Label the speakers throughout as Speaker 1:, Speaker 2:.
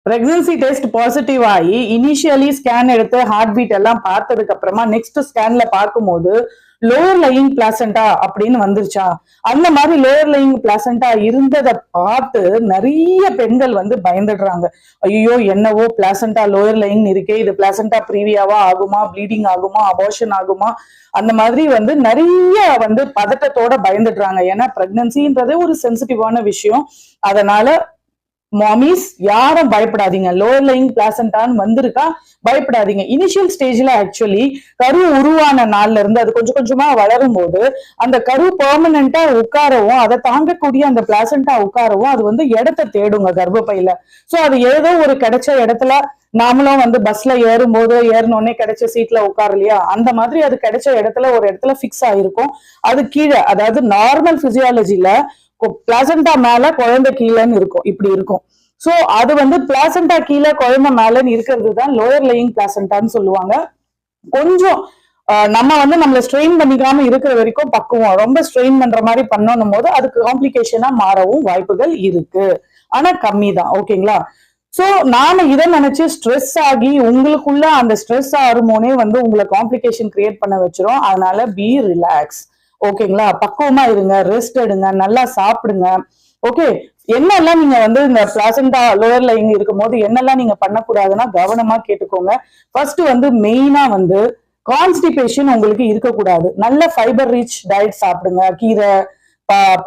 Speaker 1: Pregnancy test positive ஆகி initially scan எடுத்து heart beat எல்லாம் பார்த்ததுக்கு அப்புறமா நெக்ஸ்ட் ஸ்கேன்ல பார்க்கும்போது லோயர் லையிங் பிளாசண்டா அப்படின்னு வந்துருச்சா, அந்த மாதிரி லோயர் லையிங் பிளாசண்டா இருந்ததை பார்த்து நிறைய பெண்கள் வந்து பயந்துடுறாங்க. ஐயோ என்னவோ பிளாசண்டா லோயர் லையிங் இருக்கே, இது பிளாசண்டா ப்ரீவியாவா ஆகுமா, ப்ளீடிங் ஆகுமா, அபார்ஷன் ஆகுமா, அந்த மாதிரி வந்து நிறைய வந்து பதட்டத்தோட பயந்துடுறாங்க. ஏன்னா பிரெக்னன்சின்றது ஒரு சென்சிட்டிவான விஷயம். அதனால மாமிஸ் யாரும் பயப்படாதீங்க. லோயர் லையிங் பிளாசண்டான்னு வந்திருக்கா, பயப்படாதீங்க. இனிஷியல் ஸ்டேஜ்ல ஆக்சுவலி கரு உருவான நாள்ல இருந்து அது கொஞ்சம் கொஞ்சமா வளரும் போது அந்த கரு பெர்மனண்டா உட்காரவும் அதை தாங்கக்கூடிய அந்த பிளாசண்டா உட்காரவும் அது வந்து இடத்தை தேடுங்க கர்ப்பப்பையில. சோ அது ஏதோ ஒரு கிடைச்ச இடத்துல, நாமளும் வந்து பஸ்ல ஏறும்போது ஏறினோடனே கிடைச்ச சீட்ல உட்காரலையா, அந்த மாதிரி அது கிடைச்ச இடத்துல ஒரு இடத்துல பிக்ஸ் ஆயிருக்கும். அது கீழே, அதாவது நார்மல் பிசியாலஜில பிளாசண்டா மேல குழந்தை கீழேன்னு இருக்கும், இப்படி இருக்கும். சோ அது வந்து பிளாசண்டா கீழே குழந்தை மேலன்னு இருக்கிறது தான் லோயர் லையிங் பிளாசண்டான்னு சொல்லுவாங்க. கொஞ்சம் நம்ம வந்து நம்மள ஸ்ட்ரெயின் பண்ணிக்காம இருக்கிற வரைக்கும் பக்குவம். ரொம்ப ஸ்ட்ரெயின் பண்ற மாதிரி பண்ணணும் போது அதுக்கு காம்ப்ளிகேஷனா மாறவும் வாய்ப்புகள் இருக்கு, ஆனா கம்மி தான். ஓகேங்களா? சோ நாம இதை நினைச்சு ஸ்ட்ரெஸ் ஆகி உங்களுக்குள்ள அந்த ஸ்ட்ரெஸ் ஹார்மோனே வந்து உங்களை காம்ப்ளிகேஷன் கிரியேட் பண்ண வச்சிரும். அதனால பி ரிலாக்ஸ். ஓகேங்களா? பக்குவமா இருங்க, ரெஸ்ட் எடுங்க, நல்லா சாப்பிடுங்க. ஓகே, என்னெல்லாம் நீங்க வந்து இந்த பிளாசண்டா லோயர் லைன் இருக்கும் போது என்னெல்லாம் நீங்க பண்ணக்கூடாதுன்னா கவனமா கேட்டுக்கோங்க. ஃபர்ஸ்ட் வந்து மெயினா வந்து கான்ஸ்டிபேஷன் உங்களுக்கு இருக்கக்கூடாது. நல்ல ஃபைபர் ரிச் டயட் சாப்பிடுங்க. கீரை,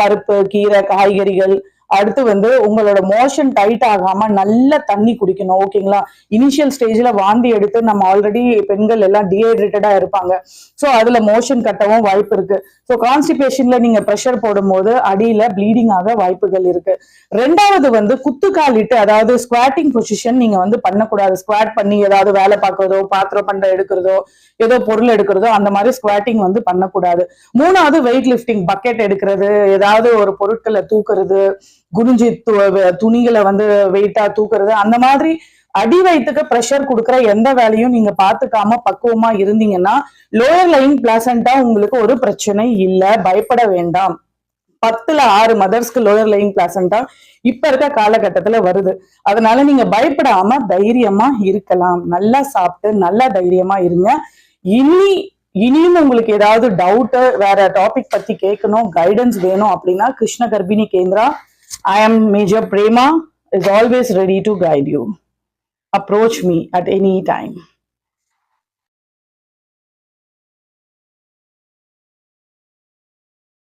Speaker 1: பருப்பு, கீரை, காய்கறிகள். அடுத்து வந்து உங்களோட மோஷன் டைட் ஆகாம நல்ல தண்ணி குடிக்கணும். ஓகேங்களா? இனிஷியல் ஸ்டேஜ்ல வாந்தி எடுத்து நம்ம ஆல்ரெடி பெண்கள் எல்லாம் டீஹைட்ரேட்டடா இருப்பாங்க. சோ அதுல மோஷன் கட்டவும் வாய்ப்பு இருக்கு. சோ கான்ஸ்டிபேஷன்ல நீங்க ப்ரெஷர் போடும்போது அடியில ப்ளீடிங் ஆக வாய்ப்புகள் இருக்கு. ரெண்டாவது வந்து குத்துக்காலிட்டு, அதாவது ஸ்குவாட்டிங் பொசிஷன் நீங்க வந்து பண்ணக்கூடாது. ஸ்குவாட் பண்ணி ஏதாவது வேலை பார்க்கறதோ, பாத்திரம் பண்ற எடுக்கிறதோ, ஏதோ பொருள் எடுக்கிறதோ, அந்த மாதிரி ஸ்குவாட்டிங் வந்து பண்ணக்கூடாது. மூணாவது வெயிட் லிஃப்டிங், பக்கெட் எடுக்கிறது, ஏதாவது ஒரு பொருட்களை தூக்குறது, குனிஞ்சி துணிகளை வந்து வெயிட்டா தூக்குறது, அந்த மாதிரி அடி வயிற்றுக்கு பிரஷர் கொடுக்குற எந்த வேலையும் நீங்க பாத்துக்காம பக்குவமா இருந்தீங்கன்னா லோயர் லைன் பிளாசண்டா உங்களுக்கு ஒரு பிரச்சனை இல்லை, பயப்பட வேண்டாம். 10ல் 6 மதர்ஸ்க்கு லோயர் லைன் பிளாசண்டா இப்ப இருக்க காலகட்டத்துல வருது. அதனால நீங்க பயப்படாம தைரியமா இருக்கலாம். நல்லா சாப்பிட்டு நல்லா தைரியமா இருங்க. இனியும் உங்களுக்கு ஏதாவது டவுட், வேற டாபிக் பத்தி கேட்கணும், கைடன்ஸ் வேணும் அப்படின்னா கிருஷ்ண கர்ப்பிணி Kendra, I am Major Prema, is always ready to guide you. Approach me at any time.